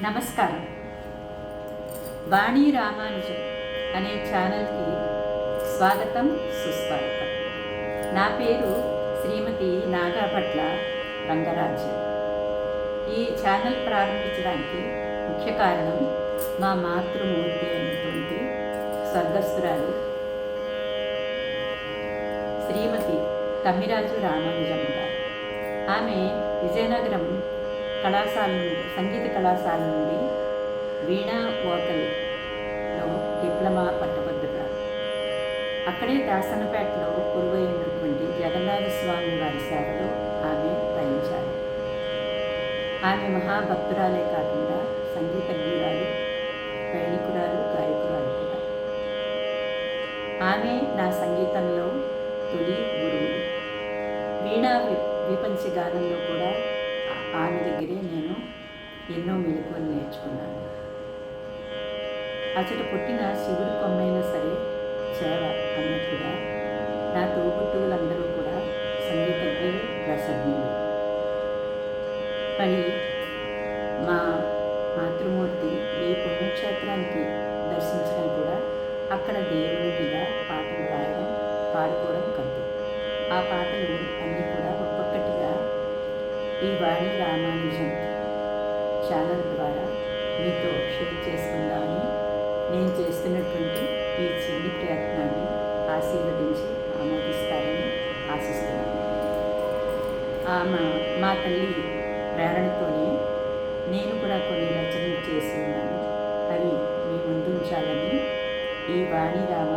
నమస్కారం. వాణి రామానుజం అనే ఛానల్కి స్వాగతం, సుస్వాగతం. నా పేరు శ్రీమతి నాగాభట్ల రంగరాజ్యం. ఈ ఛానల్ ప్రారంభించడానికి ముఖ్య కారణం మా మాతృమూర్తి అయినటువంటి స్వర్గస్థురాలు శ్రీమతి తమ్మిరాజు రామానుజం గారు. ఆమె విజయనగరం సంగీత కళాశాల నుండి వీణా వోకల్లో డిప్లొమా పట్టభద్రురాలు. అక్కడే దాసనపేటలో కొలువైనటువంటి జగన్నాథ స్వామి వారి సేవలో ఆమె తరించారు. ఆమె మహాభక్తురాలే కాకుండా సంగీతజ్ఞురాలు, వైణికురాలు, గాయకురాలు కూడా. ఆమె నా సంగీతంలో తొలి గురువు. వీణా విపంచి గానంలో కూడా ఆమె దగ్గరే నేను ఎన్నో మెలకువలు నేర్చుకున్నాను. అచట పుట్టిన శివుడు కొమ్మైనా సరే చేవ అన్నట్టుగా నా తోబుట్టువులందరూ కూడా సంగీతజ్ఞులు, రసజ్ఞులు. మరి మా మాతృమూర్తి ఈ పుణ్యక్షేత్రానికి దర్శించడం కూడా అక్కడ దేవుని మీద పాటలు రాయడం, పాడుకోవడం కద్దు. ఆ పాటలు అన్నీ కూడా ఒక్కొక్కటిగా ఈ వాణి రామానుజం ఛానల్ ద్వారా మీతో షేర్ చేసుకుందామని నేను చేస్తున్నటువంటి ఈ చిన్ని ప్రయత్నాన్ని ఆశీర్వదించి ఆమోదిస్తారని ఆశిస్తున్నాను. మా తల్లి ప్రేరణతోనే నేను కూడా కొన్ని రచనలు చేసి ఉన్నాను. అవి మీ ముందు ఉంచాలని ఈ వాణి రామ